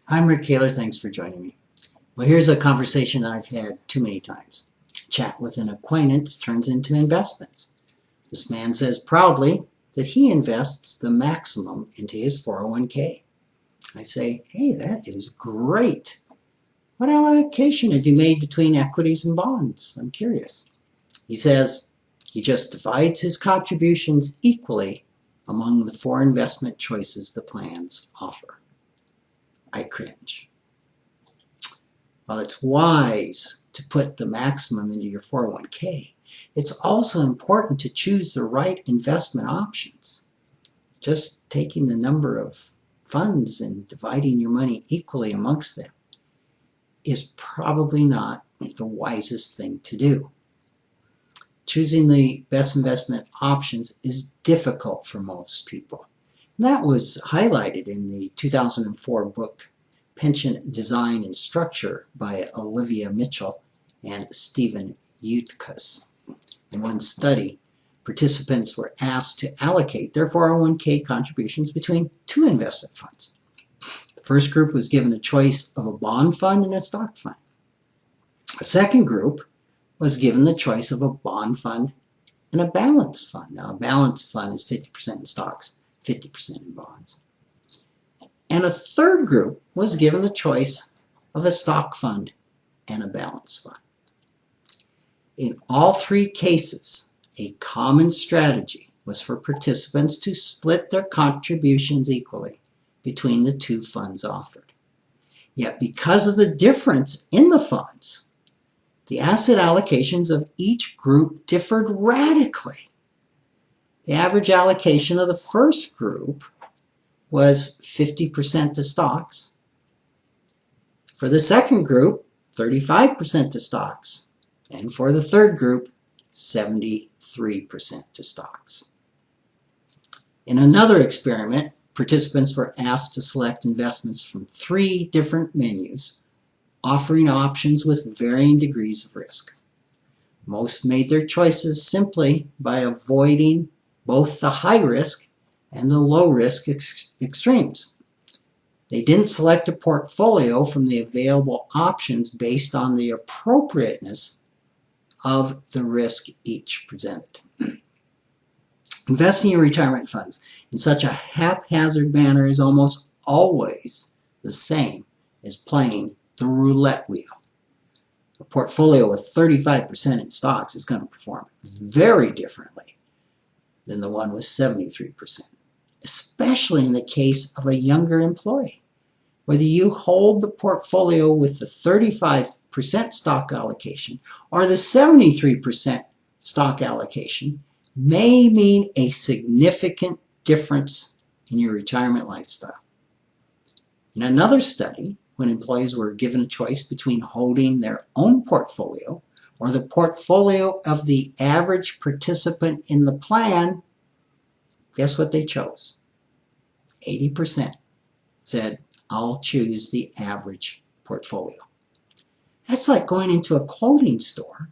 I'm Rick Kaler. Thanks for joining me. Well, here's a conversation I've had too many times. Chat with an acquaintance turns into investments. This man says proudly that he invests the maximum into his 401k. I say, hey, that is great. What allocation have you made between equities and bonds? I'm curious. He says he just divides his contributions equally among the 4 investment choices the plans offer. I cringe. While it's wise to put the maximum into your 401k, it's also important to choose the right investment options. Just taking the number of funds and dividing your money equally amongst them is probably not the wisest thing to do. Choosing the best investment options is difficult for most people. And that was highlighted in the 2004 book Pension Design and Structure by Olivia Mitchell and Stephen Utkus. In one study, participants were asked to allocate their 401k contributions between 2 investment funds. The first group was given a choice of a bond fund and a stock fund. A second group was given the choice of a bond fund and a balanced fund. Now, a balanced fund is 50% in stocks, 50% in bonds. And a third group was given the choice of a stock fund and a balanced fund. In all 3 cases, a common strategy was for participants to split their contributions equally between the 2 funds offered. Yet because of the difference in the funds, the asset allocations of each group differed radically. The average allocation of the first group was 50% to stocks. For the second group, 35% to stocks. And for the third group, 73% to stocks. In another experiment, participants were asked to select investments from 3 different menus, offering options with varying degrees of risk. Most made their choices simply by avoiding both the high risk and the low risk extremes. They didn't select a portfolio from the available options based on the appropriateness of the risk each presented. Investing in retirement funds in such a haphazard manner is almost always the same as playing the roulette wheel. A portfolio with 35% in stocks is going to perform very differently than the one with 73%, especially in the case of a younger employee. Whether you hold the portfolio with the 35% stock allocation or the 73% stock allocation may mean a significant difference in your retirement lifestyle. In another study, when employees were given a choice between holding their own portfolio or the portfolio of the average participant in the plan, guess what they chose? 80% said, I'll choose the average portfolio. That's like going into a clothing store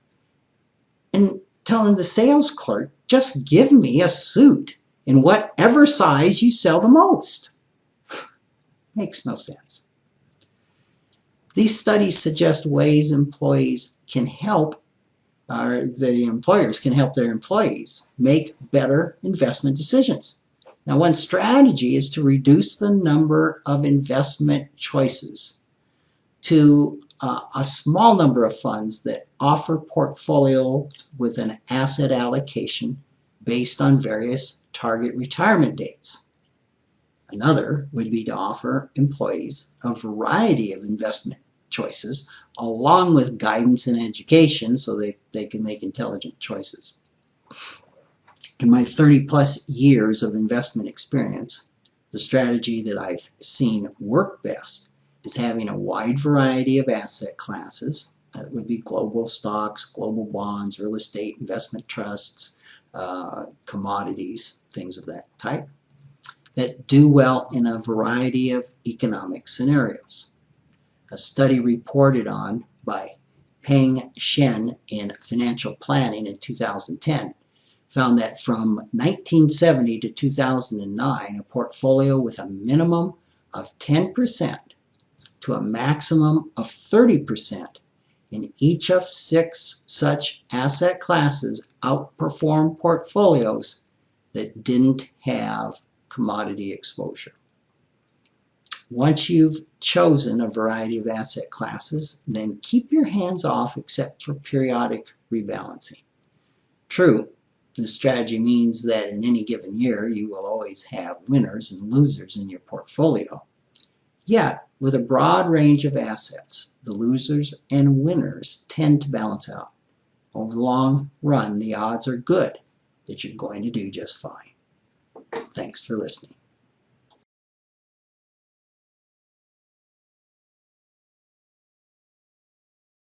and telling the sales clerk, just give me a suit in whatever size you sell the most. Makes no sense. These studies suggest ways employees can help, or the employers can help their employees make better investment decisions. Now, one strategy is to reduce the number of investment choices to a small number of funds that offer portfolios with an asset allocation based on various target retirement dates. Another would be to offer employees a variety of investment choices along with guidance and education so they can make intelligent choices. In my 30-plus years of investment experience, the strategy that I've seen work best is having a wide variety of asset classes. That would be global stocks, global bonds, real estate, investment trusts, commodities, things of that type, that do well in a variety of economic scenarios. A study reported on by Peng Shen in Financial Planning in 2010 found that from 1970 to 2009, a portfolio with a minimum of 10% to a maximum of 30% in each of 6 such asset classes outperform portfolios that didn't have commodity exposure. Once you've chosen a variety of asset classes, then keep your hands off except for periodic rebalancing. True, this strategy means that in any given year you will always have winners and losers in your portfolio. Yet, with a broad range of assets, the losers and winners tend to balance out. Over the long run, the odds are good that you're going to do just fine. Thanks for listening.